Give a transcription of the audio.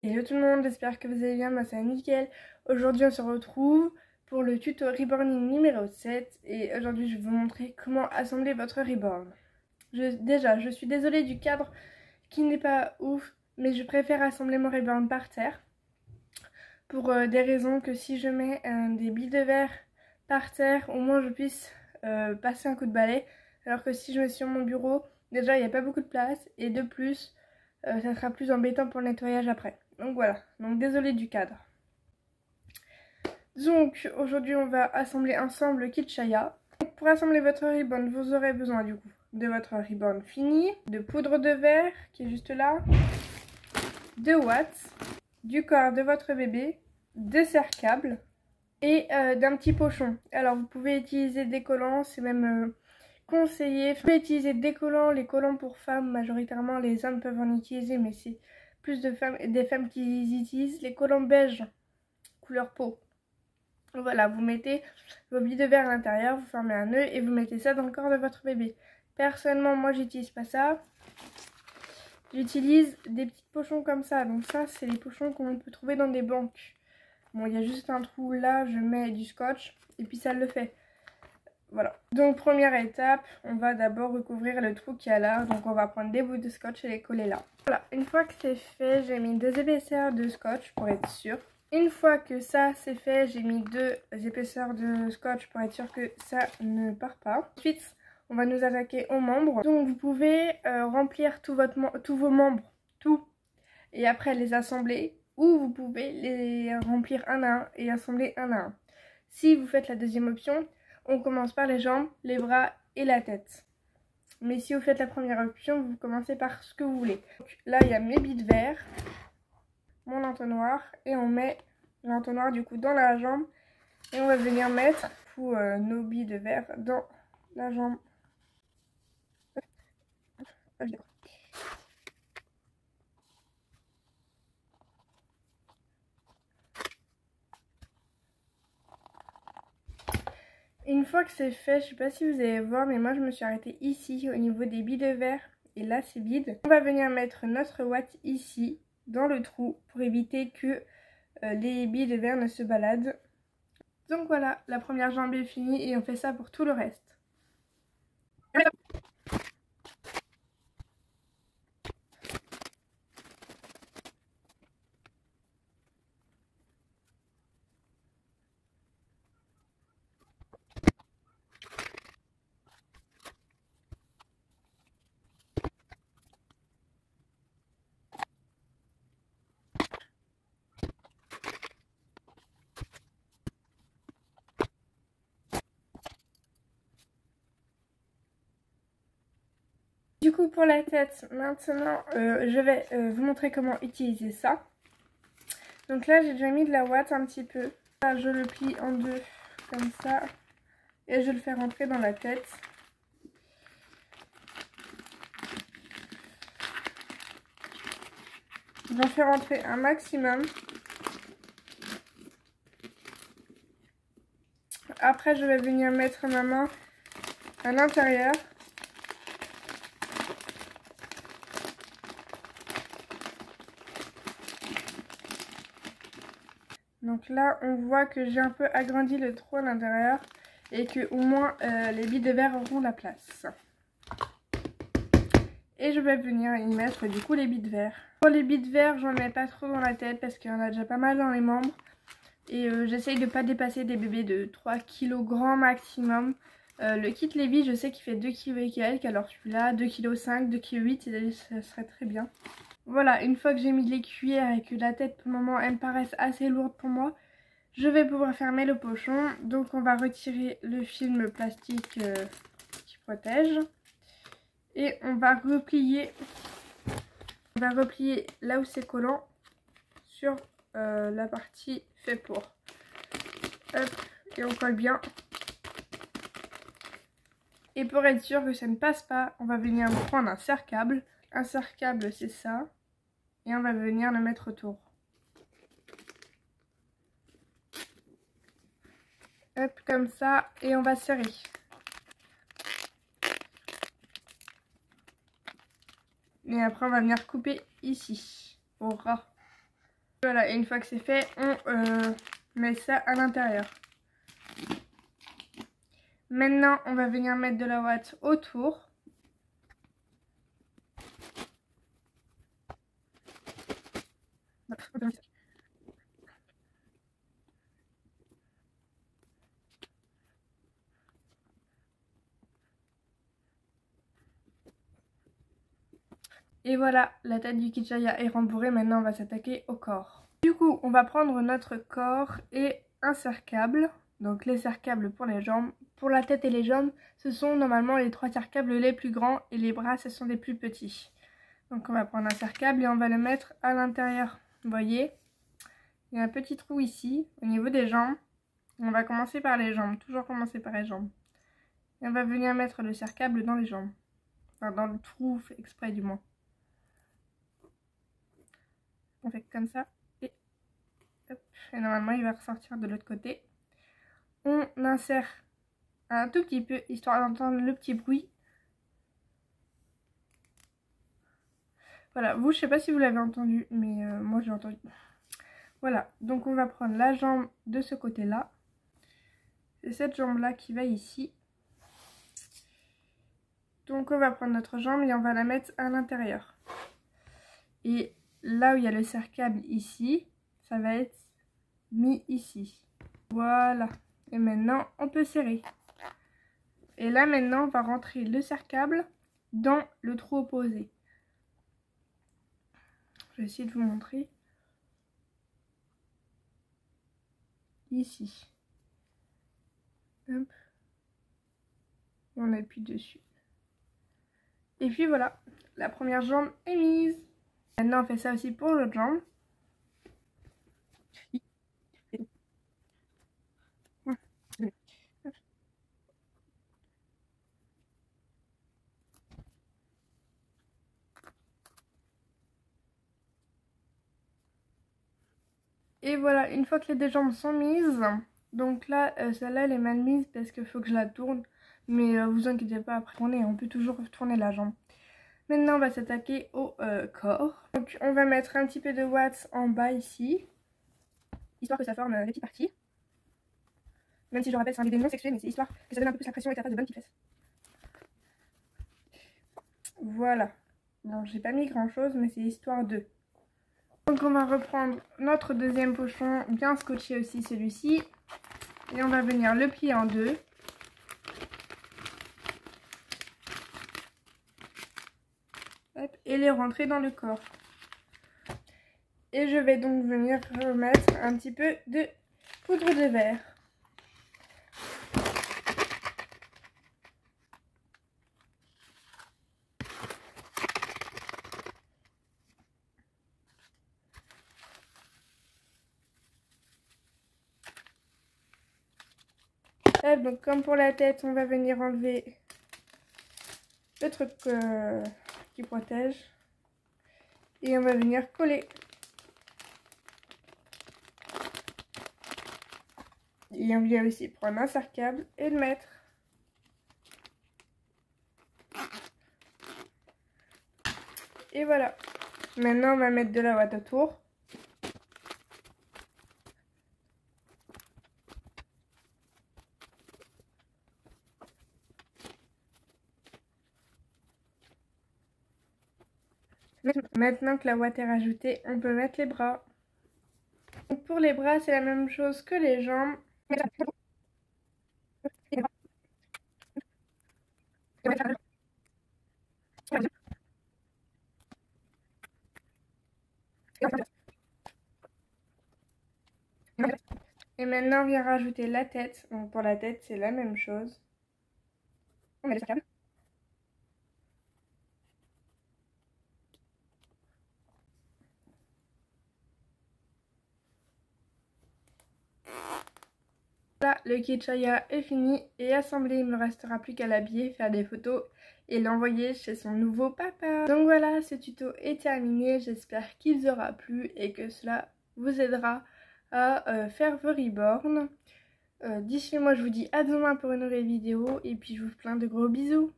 Hello tout le monde, j'espère que vous allez bien, moi c'est nickel. Aujourd'hui on se retrouve pour le tuto reborning numéro 7 et aujourd'hui je vais vous montrer comment assembler votre reborn. Déjà, je suis désolée du cadre qui n'est pas ouf, mais je préfère assembler mon reborn par terre pour des raisons que si je mets des billes de verre par terre, au moins je puisse passer un coup de balai, alors que si je mets sur mon bureau, déjà il n'y a pas beaucoup de place et de plus ça sera plus embêtant pour le nettoyage après. Donc voilà, donc désolé du cadre. Donc aujourd'hui on va assembler ensemble le kit Shaya. Pour assembler votre ribbon, vous aurez besoin du coup de votre ribbon fini, de poudre de verre qui est juste là, de watts, du corps de votre bébé, de serre-câble et d'un petit pochon. Alors vous pouvez utiliser des collants, c'est même conseillé. Vous pouvez utiliser des collants, les collants pour femmes majoritairement, les hommes peuvent en utiliser mais c'est plus des femmes qui utilisent les collants beige couleur peau. Voilà, vous mettez vos billes de verre à l'intérieur, vous formez un nœud et vous mettez ça dans le corps de votre bébé. Personnellement, moi j'utilise pas ça. J'utilise des petits pochons comme ça. Donc ça, c'est les pochons qu'on peut trouver dans des banques. Bon, il y a juste un trou là, je mets du scotch et puis ça le fait. Voilà. Donc première étape, on va d'abord recouvrir le trou qu'il y a là. Donc on va prendre des bouts de scotch et les coller là. Voilà, une fois que c'est fait, j'ai mis 2 épaisseurs de scotch pour être sûr. Une fois que ça c'est fait, j'ai mis 2 épaisseurs de scotch pour être sûr que ça ne part pas. Ensuite, on va nous attaquer aux membres. Donc vous pouvez remplir tous vos membres, tout, et après les assembler. Ou vous pouvez les remplir un à un et assembler un à un. Si vous faites la deuxième option, on commence par les jambes, les bras et la tête. Mais si vous faites la première option, vous commencez par ce que vous voulez. Donc, là, il y a mes billes de verre, mon entonnoir, et on met l'entonnoir du coup dans la jambe. Et on va venir mettre tous nos billes de verre dans la jambe. Une fois que c'est fait, je sais pas si vous allez voir, mais moi je me suis arrêtée ici au niveau des billes de verre. Et là c'est vide. On va venir mettre notre watt ici, dans le trou, pour éviter que les billes de verre ne se baladent. Donc voilà, la première jambe est finie et on fait ça pour tout le reste. Du coup pour la tête, maintenant je vais vous montrer comment utiliser ça. Donc là j'ai déjà mis de la ouate un petit peu. Là je le plie en deux comme ça et je le fais rentrer dans la tête. J'en fais rentrer un maximum. Après je vais venir mettre ma main à l'intérieur. Donc là on voit que j'ai un peu agrandi le trou à l'intérieur et que au moins les billes de verre auront la place. Et je vais venir y mettre du coup les billes de verre. Pour les billes de verre, j'en mets pas trop dans la tête parce qu'il y en a déjà pas mal dans les membres. Et j'essaye de pas dépasser des bébés de 3 kg grand maximum. Le kit Levi, je sais qu'il fait 2 kg et quelques. Alors celui-là, 2,5 kg, 2,8 kg, ça serait très bien. Voilà, une fois que j'ai mis les cuillères et que la tête pour le moment, elle me paraisse assez lourde pour moi, je vais pouvoir fermer le pochon. Donc on va retirer le film plastique qui protège. Et on va replier là où c'est collant sur la partie fait pour. Hop, et on colle bien. Et pour être sûr que ça ne passe pas, on va venir prendre un serre-câble. Un serre-câble c'est ça. Et on va venir le mettre autour. Hop, comme ça. Et on va serrer. Et après on va venir couper ici, au ras. Voilà, et une fois que c'est fait, on met ça à l'intérieur. Maintenant, on va venir mettre de la ouate autour. Et voilà, la tête du Kichaya est rembourrée. Maintenant, on va s'attaquer au corps. Du coup, on va prendre notre corps et un cercable. Donc les cerclables pour les jambes. Pour la tête et les jambes, ce sont normalement les 3 cerclables les plus grands et les bras, ce sont les plus petits. Donc on va prendre un cercable et on va le mettre à l'intérieur. Vous voyez, il y a un petit trou ici au niveau des jambes. On va commencer par les jambes, toujours commencer par les jambes. Et on va venir mettre le cercable dans les jambes. Enfin dans le trou fait exprès du moins. On fait comme ça et hop. Et normalement il va ressortir de l'autre côté. On insère un tout petit peu histoire d'entendre le petit bruit. Voilà, vous je sais pas si vous l'avez entendu, mais moi j'ai entendu. Voilà, donc on va prendre la jambe de ce côté là. C'est cette jambe là qui va ici. Donc on va prendre notre jambe et on va la mettre à l'intérieur. Et là où il y a le cercable ici, ça va être mis ici. Voilà. Et maintenant on peut serrer. Et là maintenant on va rentrer le cercable dans le trou opposé. Je vais essayer de vous montrer. Ici. Hop. Et on appuie dessus. Et puis voilà, la première jambe est mise. Maintenant on fait ça aussi pour l'autre jambe. Et voilà, une fois que les deux jambes sont mises, donc là, celle-là elle est mal mise parce qu'il faut que je la tourne. Mais vous inquiétez pas, après on peut toujours tourner la jambe. Maintenant on va s'attaquer au corps. Donc on va mettre un petit peu de watts en bas ici, histoire que ça forme les petites parties. Même si je rappelle c'est un bébé non sexué, mais c'est histoire que ça donne un peu plus la pression et que ça fasse de bonnes petites fesses. Voilà. Bon, j'ai pas mis grand chose, mais c'est histoire de... Donc on va reprendre notre deuxième pochon, bien scotché aussi celui-ci. Et on va venir le plier en deux. Hop, et les rentrer dans le corps. Et je vais donc venir remettre un petit peu de poudre de verre. Donc comme pour la tête, on va venir enlever le truc qui protège. Et on va venir coller. Et on vient aussi prendre un cercable et le mettre. Et voilà. Maintenant on va mettre de la ouate autour. Maintenant que la ouate est rajoutée, on peut mettre les bras. Donc pour les bras, c'est la même chose que les jambes. Et maintenant, on vient rajouter la tête. Donc pour la tête, c'est la même chose. On met le cercable. Là, le Kichaya est fini et assemblé. Il ne me restera plus qu'à l'habiller, faire des photos et l'envoyer chez son nouveau papa. Donc voilà, ce tuto est terminé. J'espère qu'il vous aura plu et que cela vous aidera à faire vos reborns. D'ici moi, je vous dis à demain pour une nouvelle vidéo et puis je vous fais plein de gros bisous.